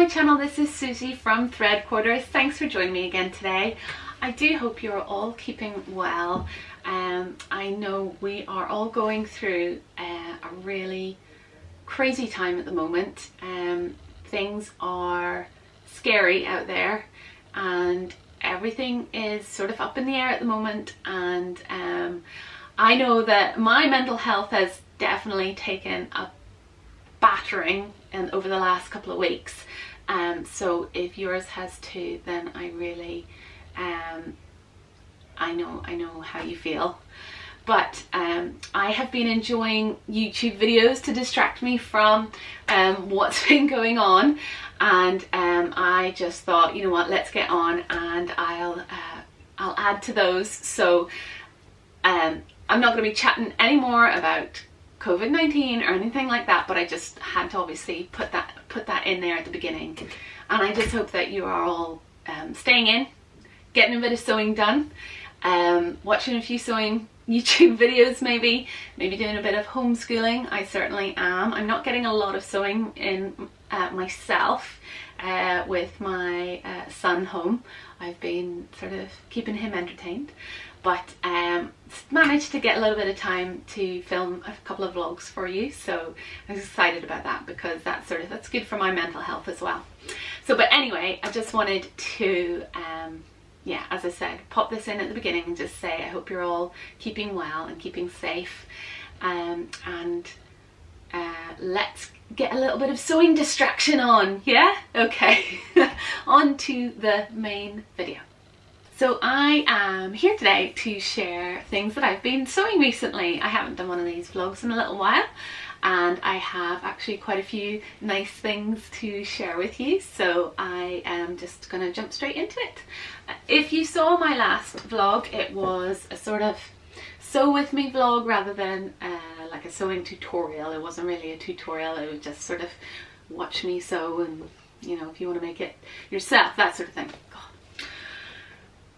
channel. This is Susie from Thread Quarters. Thanks for joining me again today. I do hope you're all keeping well. I know we are all going through a really crazy time at the moment. Things are scary out there and everything is sort of up in the air at the moment, and I know that my mental health has definitely taken a battering over the last couple of weeks. So if yours has too, then I really I know how you feel. But I have been enjoying YouTube videos to distract me from what's been going on, and I just thought, you know what, let's get on and I'll add to those. So I'm not going to be chatting anymore about COVID-19 or anything like that, but I just had to obviously put that in there at the beginning. And I just hope that you are all staying in, getting a bit of sewing done, watching a few sewing YouTube videos, maybe doing a bit of homeschooling. I certainly am. I'm not getting a lot of sewing in myself with my son home. I've been sort of keeping him entertained, but managed to get a little bit of time to film a couple of vlogs for you, so I was excited about that because that's good for my mental health as well. So but anyway, I just wanted to yeah, as I said, pop this in at the beginning and just say I hope you're all keeping well and keeping safe, and let's get a little bit of sewing distraction on, yeah? Okay, on to the main video. So I am here today to share things that I've been sewing recently. I haven't done one of these vlogs in a little while, and I have actually quite a few nice things to share with you, so I am just gonna jump straight into it. If you saw my last vlog, it was a sort of sew with me vlog rather than like a sewing tutorial. It wasn't really a tutorial, it was just sort of watch me sew, and you know, if you want to make it yourself, that sort of thing.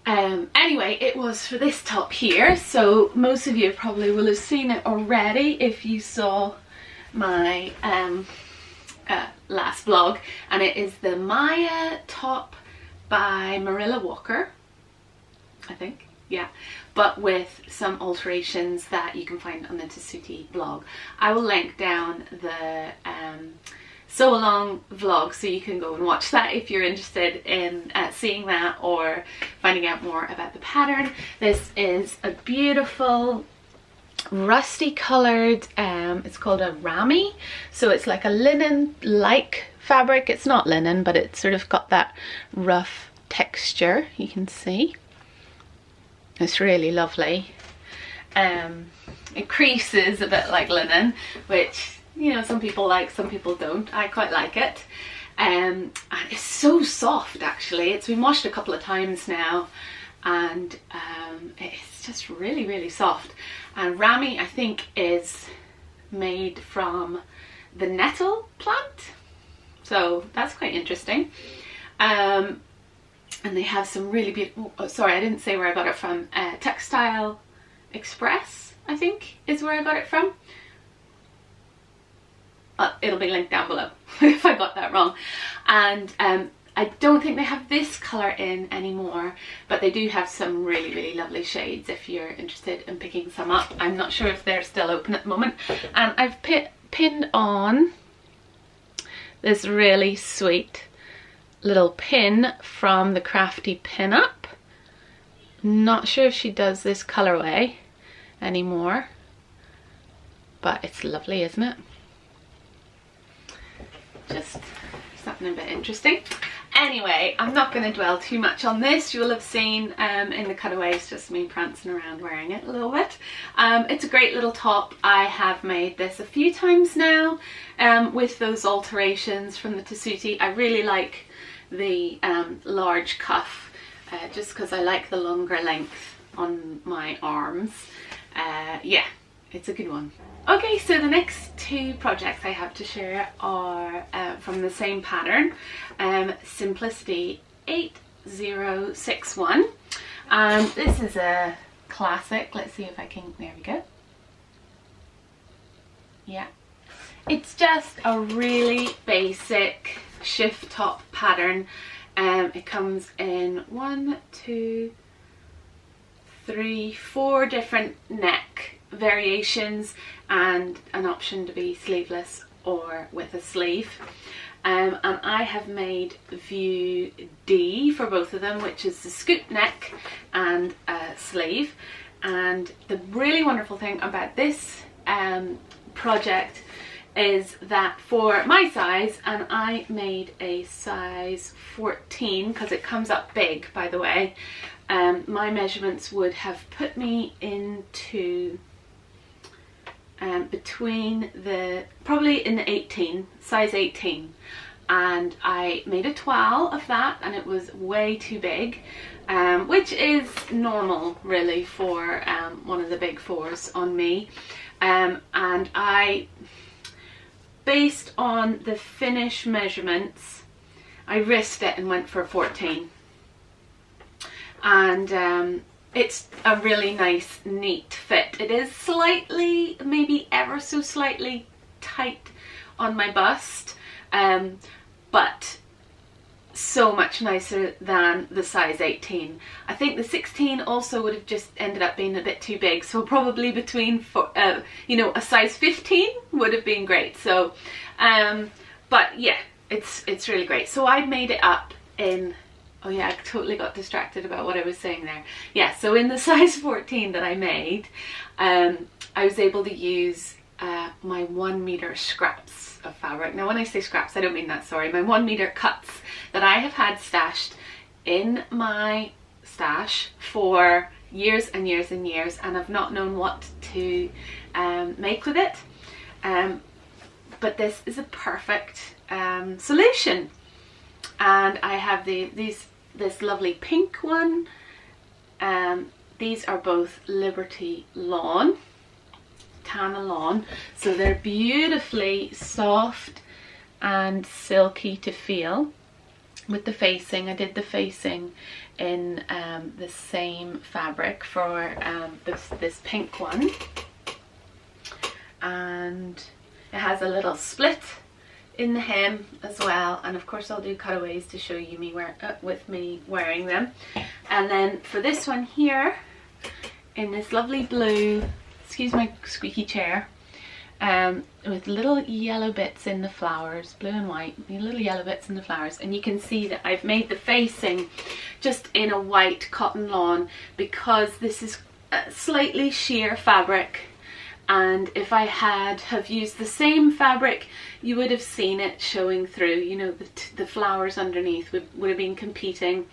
Anyway, it was for this top here, so most of you probably will have seen it already if you saw my last vlog, and it is the Maya top by Marilla Walker, I think, yeah, but with some alterations that you can find on the Tessuti blog. I will link down the sew along vlog so you can go and watch that if you're interested in seeing that or finding out more about the pattern. This is a beautiful rusty coloured, it's called a rami, so it's like a linen like fabric. It's not linen, but it's sort of got that rough texture, you can see. It's really lovely. It creases a bit like linen, which, you know, some people like, some people don't. I quite like it. And it's so soft actually. It's been washed a couple of times now, and it's just really, really soft. And rami, I think, is made from the nettle plant, so that's quite interesting. And they have some really beautiful, oh, sorry, I didn't say where I got it from. Textile Express, I think, is where I got it from. It'll be linked down below if I got that wrong. And I don't think they have this colour in anymore, but they do have some really, really lovely shades if you're interested in picking some up. I'm not sure if they're still open at the moment. And I've pinned on this really sweet little pin from the Crafty Pin Up. Not sure if she does this colourway anymore, but it's lovely, isn't it? Just something a bit interesting. Anyway, I'm not going to dwell too much on this. You'll have seen in the cutaways just me prancing around wearing it a little bit. It's a great little top. I have made this a few times now with those alterations from the Tessuti. I really like the large cuff just because I like the longer length on my arms. Yeah, it's a good one. Okay, so the next two projects I have to share are from the same pattern, Simplicity 8061. This is a classic. Let's see if I can, there we go. Yeah, it's just a really basic shift top pattern. It comes in 1, 2, 3, 4 different neck variations and an option to be sleeveless or with a sleeve. And I have made view D for both of them, which is the scoop neck and a sleeve. And the really wonderful thing about this project is that for my size, and I made a size 14 because it comes up big, by the way, my measurements would have put me into between the, probably in the 18, size 18, and I made a 12 of that, and it was way too big, which is normal really for one of the big fours on me, and I, based on the finish measurements, I risked it and went for a 14, and it's a really nice, neat fit. It is slightly, maybe ever so slightly tight on my bust, but so much nicer than the size 18. I think the 16 also would have just ended up being a bit too big, so probably between, you know, a size 15 would have been great. So, but yeah, it's really great. So I made it up in, oh yeah, I totally got distracted about what I was saying there. Yeah, so in the size 14 that I made, I was able to use my 1 meter scraps of fabric. Now when I say scraps, I don't mean that, sorry. My 1 meter cuts that I have had stashed in my stash for years and years and years, and I've not known what to make with it. But this is a perfect solution. And I have this lovely pink one. These are both Liberty Lawn, Tana Lawn, so they're beautifully soft and silky to feel. With the facing, I did the facing in the same fabric for this pink one, and it has a little split in the hem as well, and of course I'll do cutaways to show you me wearing them. And then for this one here, in this lovely blue, excuse my squeaky chair, with little yellow bits in the flowers, blue and white, little yellow bits in the flowers, and you can see that I've made the facing just in a white cotton lawn because this is a slightly sheer fabric. And if I have used the same fabric, you would have seen it showing through, you know, the flowers underneath would have been competing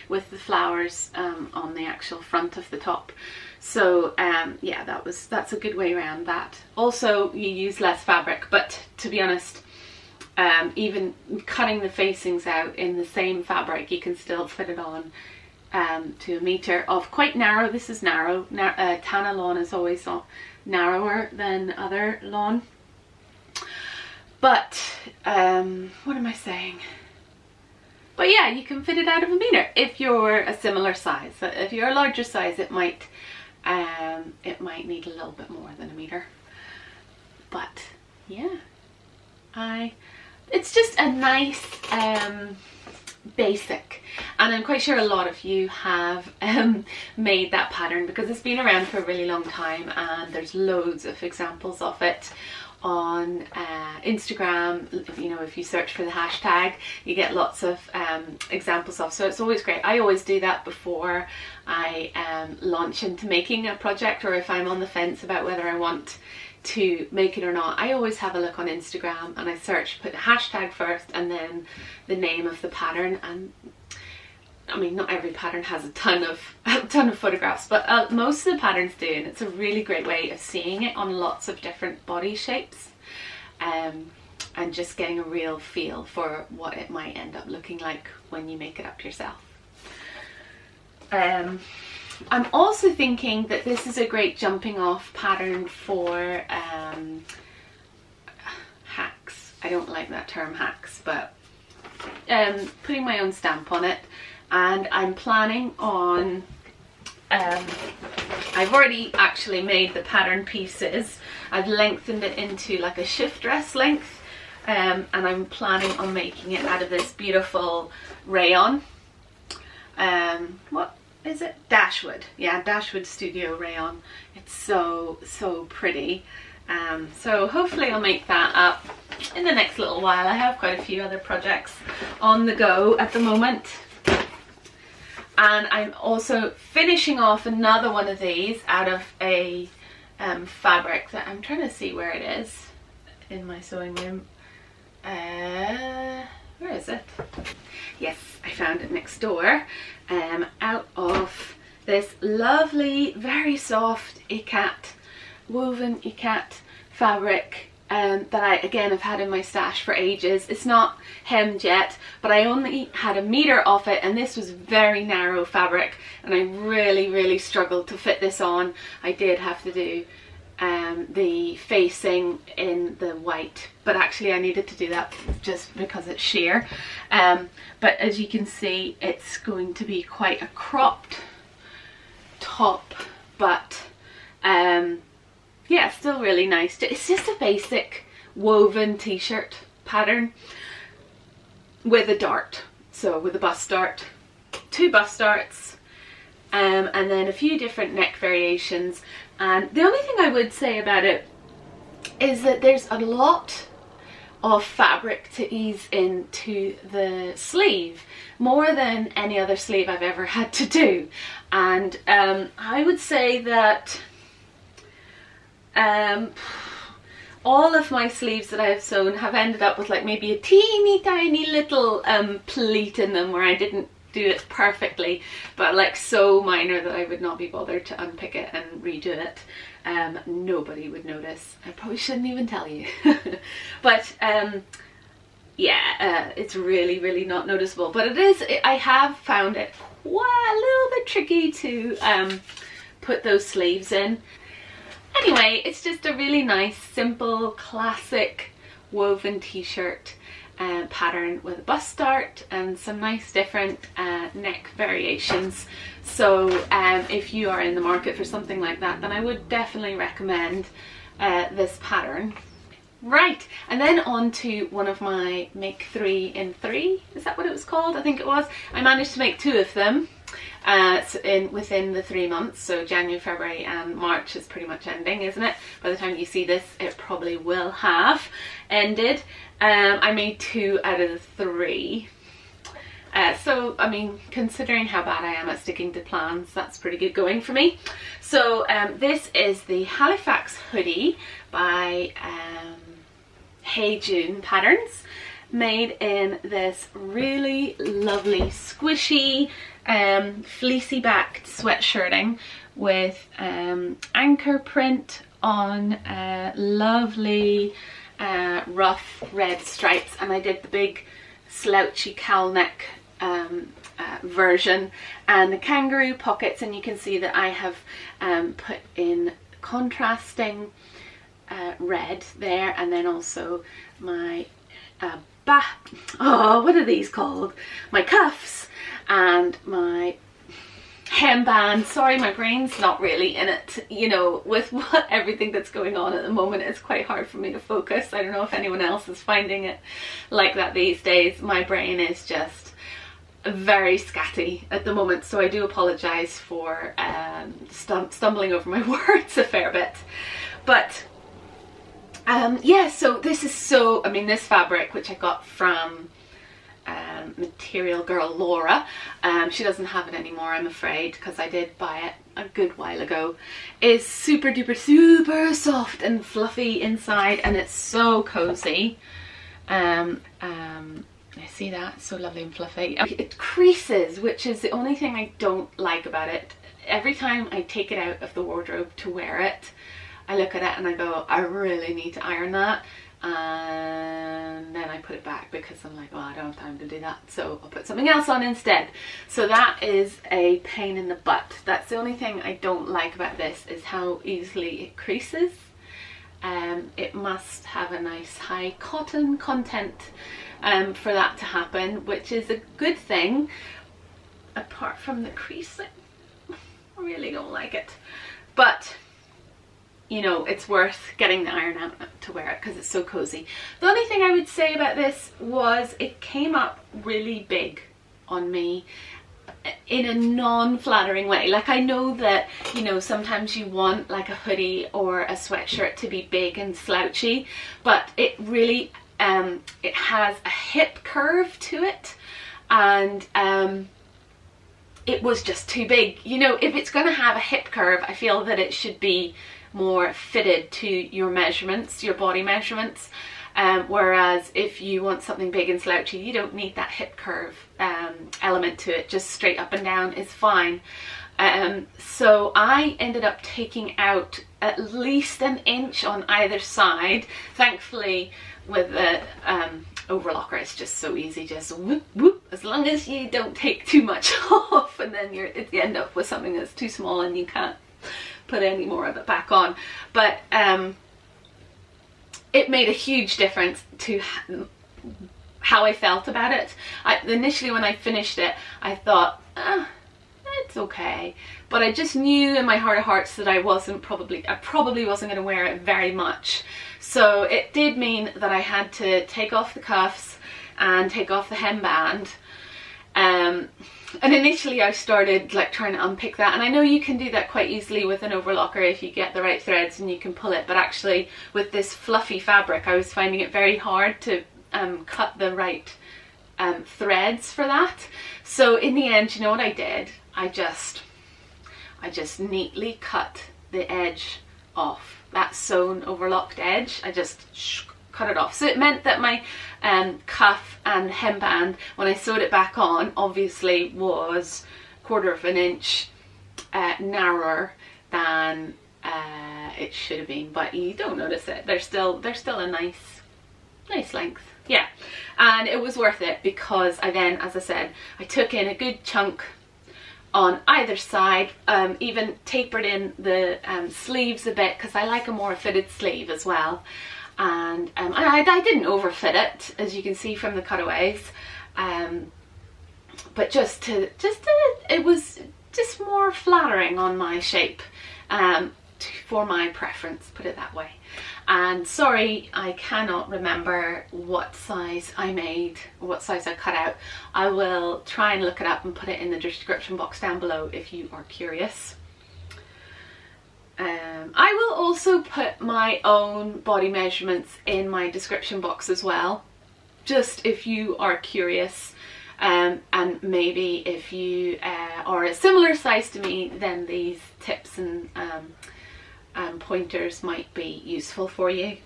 with the flowers on the actual front of the top. So yeah, that's a good way around that. Also, you use less fabric, but to be honest, even cutting the facings out in the same fabric, you can still fit it on to a meter of quite narrow. This is narrow. Tana lawn is always narrower than other lawn. But what am I saying? But yeah, you can fit it out of a meter if you're a similar size. If you're a larger size, it might need a little bit more than a meter. But yeah, it's just a nice basic, and I'm quite sure a lot of you have made that pattern because it's been around for a really long time, and there's loads of examples of it on Instagram. You know, if you search for the hashtag, you get lots of examples of, so it's always great. I always do that before I launch into making a project, or if I'm on the fence about whether I want to make it or not. I always have a look on Instagram and I search, put the hashtag first and then the name of the pattern. And I mean, not every pattern has a ton of photographs, but most of the patterns do, and it's a really great way of seeing it on lots of different body shapes, and just getting a real feel for what it might end up looking like when you make it up yourself. I'm also thinking that this is a great jumping off pattern for hacks. I don't like that term hacks, but putting my own stamp on it. And I'm planning on, I've already actually made the pattern pieces. I've lengthened it into like a shift dress length, and I'm planning on making it out of this beautiful rayon. What is it? Dashwood. Yeah, Dashwood Studio rayon. It's so pretty. So hopefully I'll make that up in the next little while. I have quite a few other projects on the go at the moment. And I'm also finishing off another one of these out of a fabric that I'm trying to see where it is in my sewing room. Where is it? Yes, I found it next door. Out of this lovely, very soft Ikat, woven Ikat fabric that I again have had in my stash for ages. It's not hemmed yet, but I only had 1 meter of it, and this was very narrow fabric, and I really struggled to fit this on. I did have to do the facing in the white, but actually I needed to do that just because it's sheer. But as you can see, it's going to be quite a cropped top, but yeah, still really nice. It's just a basic woven t-shirt pattern with a dart, so with a bust dart, 2 bust darts, and then a few different neck variations. And the only thing I would say about it is that there's a lot of fabric to ease into the sleeve, more than any other sleeve I've ever had to do. And I would say that all of my sleeves that I have sewn have ended up with like maybe a teeny tiny little pleat in them where I didn't do it perfectly, but like so minor that I would not be bothered to unpick it and redo it. Nobody would notice. I probably shouldn't even tell you. But yeah, it's really not noticeable, but it is, I have found it a little bit tricky to put those sleeves in. Anyway, it's just a really nice, simple, classic woven t-shirt pattern with a bust dart and some nice different neck variations. So if you are in the market for something like that, then I would definitely recommend this pattern. Right, and then on to one of my make 3 in 3, is that what it was called? I think it was. I managed to make 2 of them within the 3 months, so January, February and March is pretty much ending, isn't it? By the time you see this, it probably will have ended. I made 2 out of the 3. So, I mean, considering how bad I am at sticking to plans, that's pretty good going for me. So, this is the Halifax hoodie by Hey June Patterns, made in this really lovely, squishy, fleecy backed sweatshirting with anchor print on lovely rough red stripes, and I did the big slouchy cowl neck version and the kangaroo pockets, and you can see that I have put in contrasting red there, and then also my what are these called? My cuffs and my hemband. Sorry, my brain's not really in it, you know, with everything that's going on at the moment. It's quite hard for me to focus. I don't know if anyone else is finding it like that these days. My brain is just very scatty at the moment, so I do apologize for stumbling over my words a fair bit. But yeah, so this is I mean, this fabric, which I got from Material Girl Laura, she doesn't have it anymore, I'm afraid, because I did buy it a good while ago, is super duper super soft and fluffy inside, and it's so cozy. I see that, so lovely and fluffy. It creases, which is the only thing I don't like about it. Every time I take it out of the wardrobe to wear it, I look at it and I go, I really need to iron that, and then I put it back because I'm like, well, I don't have time to do that, so I'll put something else on instead. So that is a pain in the butt. That's the only thing I don't like about this, is how easily it creases. It must have a nice high cotton content for that to happen, which is a good thing, apart from the creasing. I really don't like it. But you know, it's worth getting the iron out to wear it because it's so cozy. The only thing I would say about this was it came up really big on me in a non-flattering way. Like, I know that, you know, sometimes you want like a hoodie or a sweatshirt to be big and slouchy, but it really it has a hip curve to it, and it was just too big. You know, if it's going to have a hip curve, I feel that it should be more fitted to your measurements, your body measurements. Whereas if you want something big and slouchy, you don't need that hip curve element to it. Just straight up and down is fine. So I ended up taking out at least an inch on either side. Thankfully, with the overlocker, it's just so easy, just whoop whoop, as long as you don't take too much off, and then you end up with something that's too small and you can't put any more of it back on. But it made a huge difference to how I felt about it. Initially when I finished it, I thought, it's okay, but I just knew in my heart of hearts that I probably wasn't going to wear it very much. So it did mean that I had to take off the cuffs and take off the hemband. And initially I started like trying to unpick that, and I know you can do that quite easily with an overlocker if you get the right threads and you can pull it, but actually with this fluffy fabric I was finding it very hard to cut the right threads for that. So in the end, you know what I did? I just neatly cut the edge off, that sewn overlocked edge. I just cut it off. So it meant that my cuff and hemband, when I sewed it back on, obviously was 1/4 of an inch narrower than it should have been, but you don't notice it. They're still a nice length. Yeah, and it was worth it because I then, as I said, I took in a good chunk on either side, even tapered in the sleeves a bit because I like a more fitted sleeve as well. And I didn't overfit it, as you can see from the cutaways, but it was just more flattering on my shape, for my preference, put it that way. And sorry, I cannot remember what size I made, or what size I cut out. I will try and look it up and put it in the description box down below if you are curious. I will also put my own body measurements in my description box as well, just if you are curious, and maybe if you are a similar size to me, then these tips and pointers might be useful for you.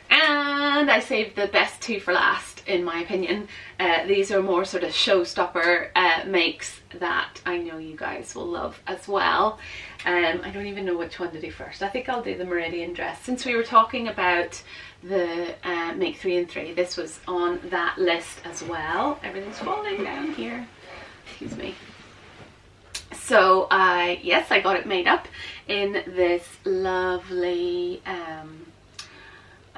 And I saved the best two for last, in my opinion. These are more sort of showstopper makes that I know you guys will love as well. I don't even know which one to do first. I think I'll do the meridian dress. Since we were talking about the make 3 and 3, this was on that list as well. Everything's falling down here, excuse me. So yes, I got it made up in this lovely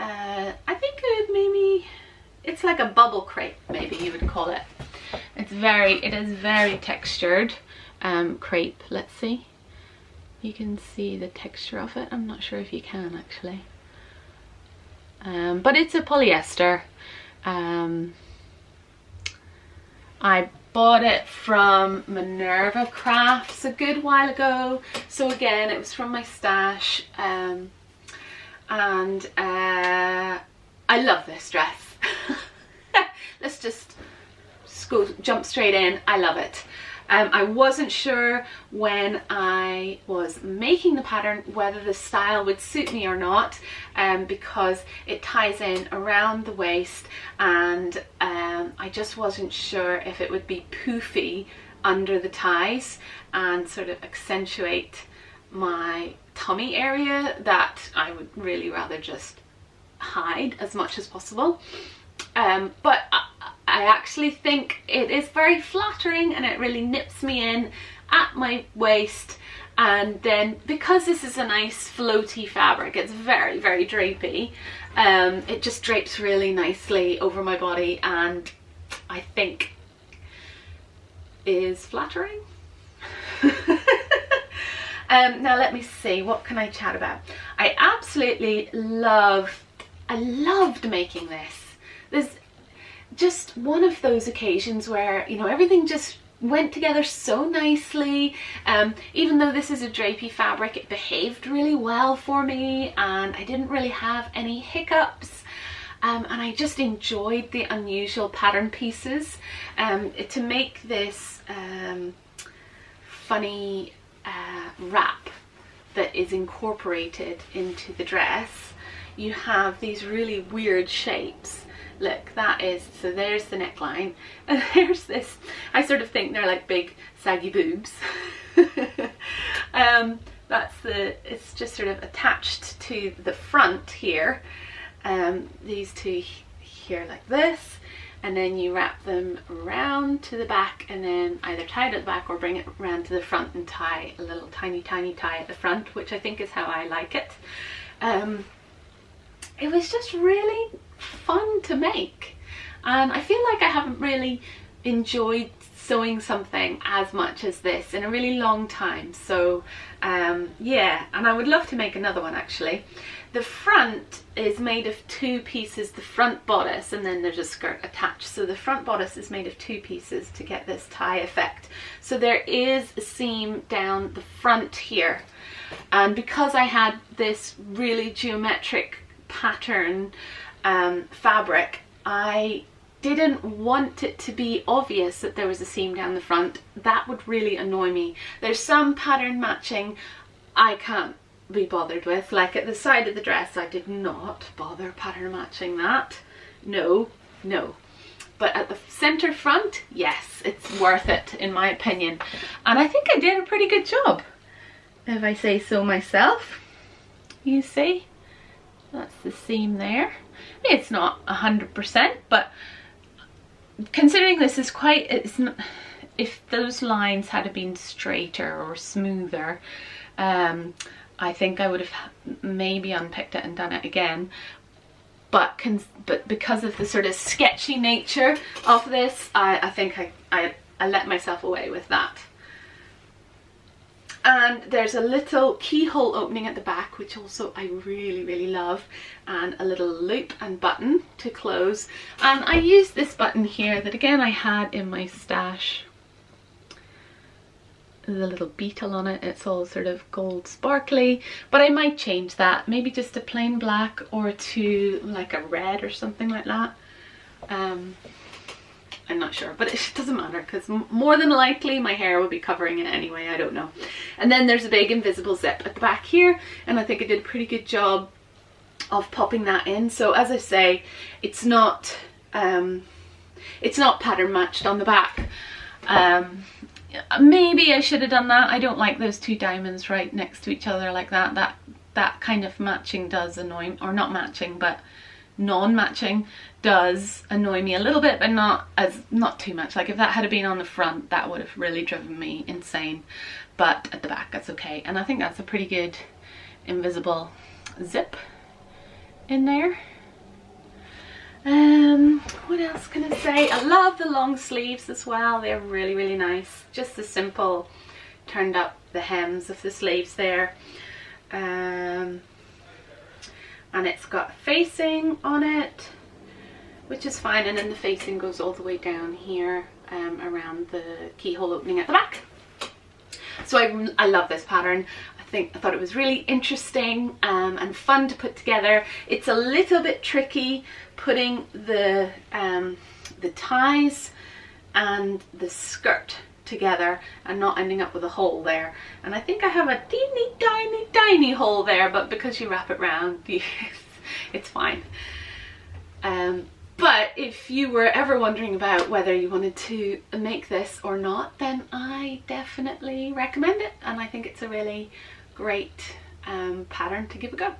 I think it's like a bubble crepe, maybe you would call it. It is very textured crepe. Let's see, you can see the texture of it. I'm not sure if you can actually, but it's a polyester. I bought it from Minerva Crafts a good while ago, so again it was from my stash, and I love this dress. Let's just jump straight in. I love it. I wasn't sure when I was making the pattern whether the style would suit me or not, because it ties in around the waist, and I just wasn't sure if it would be poofy under the ties and sort of accentuate my tummy area that I would really rather just hide as much as possible. But I actually think it is very flattering, and it really nips me in at my waist. And then because this is a nice floaty fabric, it's very, very drapey, it just drapes really nicely over my body, and I think is flattering. Now let me see, what can I chat about? I absolutely loved making this. There's just one of those occasions where, you know, everything just went together so nicely. Even though this is a drapey fabric, it behaved really well for me and I didn't really have any hiccups. And I just enjoyed the unusual pattern pieces. To make this funny wrap that is incorporated into the dress, you have these really weird shapes. Look, that is, so there's the neckline, and there's this, I sort of think they're like big saggy boobs. It's just sort of attached to the front here. These two here like this, and then you wrap them around to the back and then either tie it at the back or bring it around to the front and tie a little tiny tie at the front, which I think is how I like it. It was just really fun to make, and I feel like I haven't really enjoyed sewing something as much as this in a really long time. So yeah, and I would love to make another one actually. The front is made of two pieces, the front bodice, and then there's a skirt attached. So the front bodice is made of two pieces to get this tie effect. So there is a seam down the front here, and because I had this really geometric pattern fabric, I didn't want it to be obvious that there was a seam down the front. That would really annoy me. There's some pattern matching I can't be bothered with, like at the side of the dress I did not bother pattern matching that. No. But at the center front, yes, it's worth it in my opinion, and I think I did a pretty good job, if I say so myself. You see, that's the seam there. I mean, it's not 100%, but considering this is quite, it's not, if those lines had been straighter or smoother, I think I would have maybe unpicked it and done it again. But because of the sort of sketchy nature of this, I think I let myself away with that. And there's a little keyhole opening at the back, which also I really love, and a little loop and button to close. And I used this button here that again I had in my stash. There's a little beetle on it, it's all sort of gold sparkly, but I might change that, maybe just a plain black or to like a red or something like that. I'm not sure, but it doesn't matter because more than likely my hair will be covering it anyway, I don't know. And then there's a big invisible zip at the back here, and I think I did a pretty good job of popping that in. So as I say, it's not pattern matched on the back. Maybe I should have done that. I don't like those two diamonds right next to each other like that. That kind of matching does annoy me, or not matching, but non-matching does annoy me a little bit, but not too much. Like if that had been on the front, that would have really driven me insane, but at the back that's okay. And I think that's a pretty good invisible zip in there. What else can I say? I love the long sleeves as well. They're really nice. Just the simple turned up the hems of the sleeves there. And it's got facing on it, which is fine, and then the facing goes all the way down here around the keyhole opening at the back. So I love this pattern. I thought it was really interesting and fun to put together. It's a little bit tricky putting the ties and the skirt together and not ending up with a hole there. And I think I have a teeny tiny hole there, but because you wrap it round, it's fine. But if you were ever wondering about whether you wanted to make this or not, then I definitely recommend it, and I think it's a really great pattern to give a go.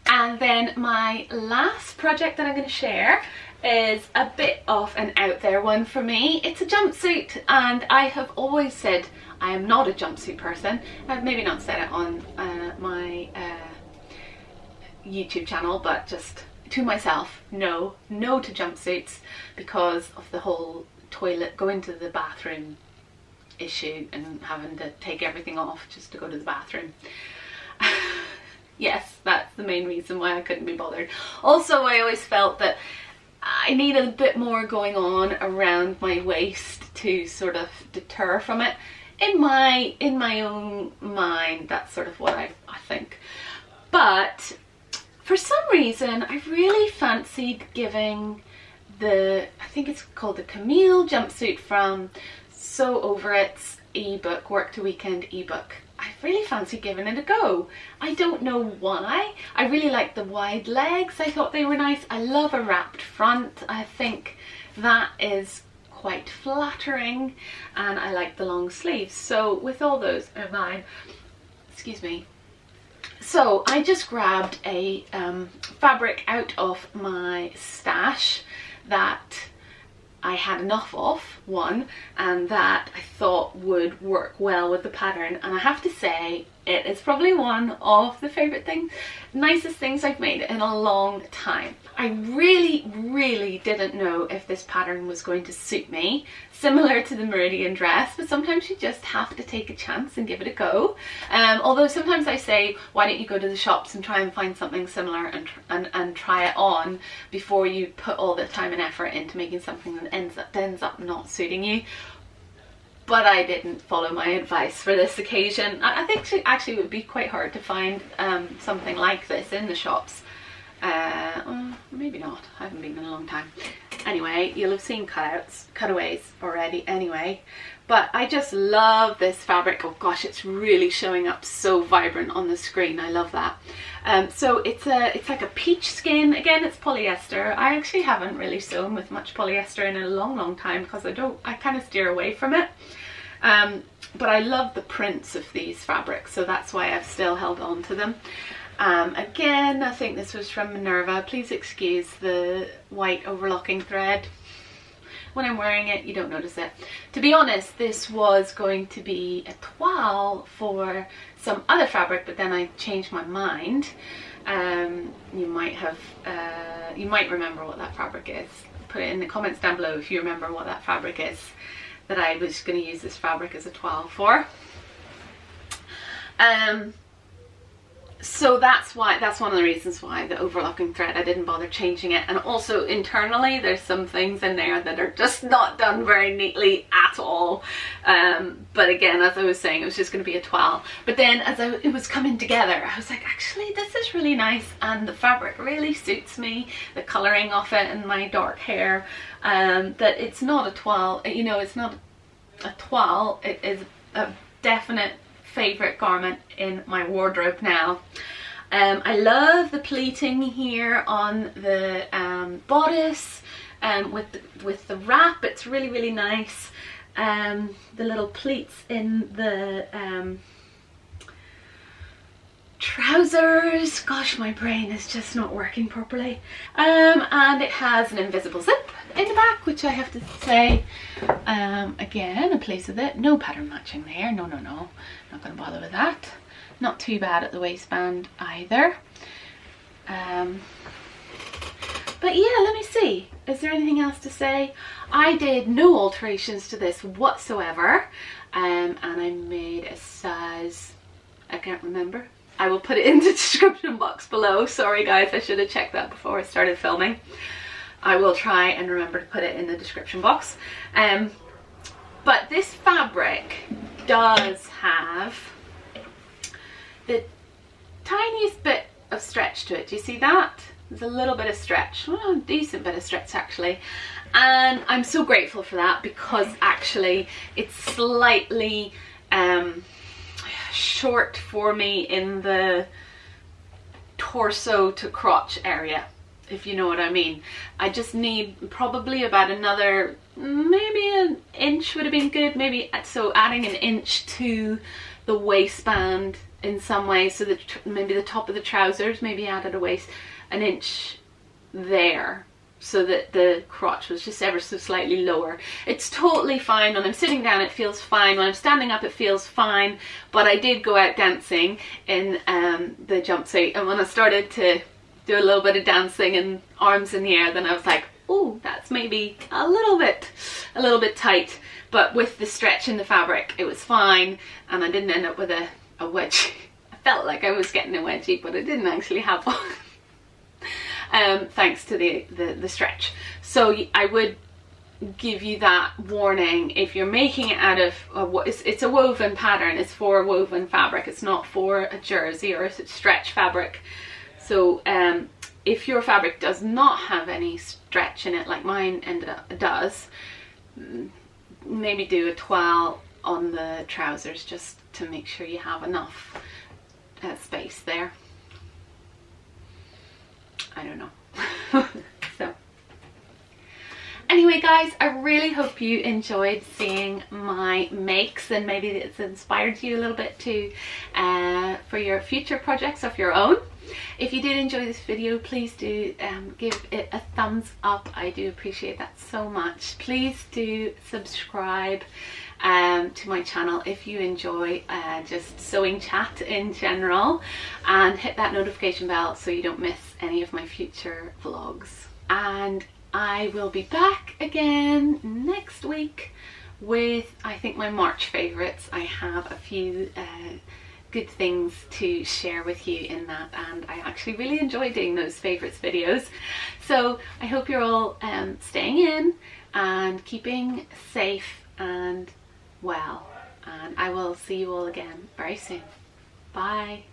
And then my last project that I'm going to share is a bit of an out there one for me. It's a jumpsuit, and I have always said I am not a jumpsuit person. I've maybe not said it on my YouTube channel, but just to myself, no to jumpsuits, because of the whole toilet, going to the bathroom issue and having to take everything off just to go to the bathroom. Yes, that's the main reason why I couldn't be bothered. Also, I always felt that I needed a bit more going on around my waist to sort of deter from it. In my own mind, that's sort of what I think. But for some reason, I really fancied giving I think it's called the Camille jumpsuit from Sew Over It's ebook, Work to Weekend ebook. I really fancy giving it a go. I don't know why. I really like the wide legs. I thought they were nice. I love a wrapped front. I think that is quite flattering, and I like the long sleeves. So with all those in mind, excuse me. So I just grabbed a fabric out of my stash that I had enough of, one, and that I thought would work well with the pattern. And I have to say, it is probably one of the favourite things, nicest things I've made in a long time. I really didn't know if this pattern was going to suit me, similar to the Meridian dress, but sometimes you just have to take a chance and give it a go. Although sometimes I say, why don't you go to the shops and try and find something similar and try it on before you put all the time and effort into making something that ends up not suiting you. But I didn't follow my advice for this occasion. I think actually it would be quite hard to find something like this in the shops. Maybe not, I haven't been in a long time. Anyway, you'll have seen cutaways already anyway. But I just love this fabric. Oh gosh, it's really showing up so vibrant on the screen. I love that. So it's like a peach skin. Again, it's polyester. I actually haven't really sewn with much polyester in a long time because I kind of steer away from it. But I love the prints of these fabrics, so that's why I've still held on to them. Again, I think this was from Minerva. Please excuse the white overlocking thread. When I'm wearing it, you don't notice it. To be honest, this was going to be a toile for some other fabric, but then I changed my mind. You might remember what that fabric is. Put it in the comments down below if you remember what that fabric is, that I was going to use this fabric as a toile for. So that's one of the reasons why the overlocking thread, I didn't bother changing it. And also internally, there's some things in there that are just not done very neatly at all. But again, as I was saying, it was just going to be a toile. But then as it was coming together, I was like, actually, this is really nice. And the fabric really suits me, the colouring of it and my dark hair. That it's not a toile, you know, it's not a toile. It is a definite favourite garment in my wardrobe now. I love the pleating here on the bodice with the wrap. It's really nice. The little pleats in the trousers. Gosh, my brain is just not working properly. And it has an invisible zip in the back, which I have to say, again, a place with it. No pattern matching there. No. Not going to bother with that. Not too bad at the waistband either. But yeah, let me see. Is there anything else to say? I did no alterations to this whatsoever. And I made a size, I can't remember. I will put it in the description box below. Sorry guys, I should have checked that before I started filming. I will try and remember to put it in the description box. But this fabric does have the tiniest bit of stretch to it. Do you see that? There's a little bit of stretch. Well, a decent bit of stretch actually. And I'm so grateful for that, because actually it's slightly short for me in the torso to crotch area, if you know what I mean. I just need probably about another, maybe an inch would have been good, maybe. So adding an inch to the waistband in some way, so that maybe the top of the trousers, maybe added an inch there, so that the crotch was just ever so slightly lower. It's totally fine. When I'm sitting down it feels fine, when I'm standing up it feels fine, but I did go out dancing in the jumpsuit, and when I started to do a little bit of dancing and arms in the air, then I was like, oh, that's maybe a little bit tight. but with the stretch in the fabric it was fine, and I didn't end up with a wedgie. I felt like I was getting a wedgie, but I didn't actually have one. Thanks to the stretch. So I would give you that warning if you're making it out of it's a woven pattern. It's for woven fabric, it's not for a jersey or a stretch fabric. So if your fabric does not have any stretch in it, like mine does, maybe do a toile on the trousers just to make sure you have enough space there. I don't know. So anyway guys, I really hope you enjoyed seeing my makes, and maybe it's inspired you a little bit to for your future projects of your own. If you did enjoy this video, please do give it a thumbs up. I do appreciate that so much. Please do subscribe to my channel if you enjoy just sewing chat in general, and hit that notification bell so you don't miss any of my future vlogs. And I will be back again next week with, I think, my March favourites. I have a few good things to share with you in that, and I actually really enjoy doing those favourites videos. So I hope you're all staying in and keeping safe and well, and I will see you all again very soon. Bye.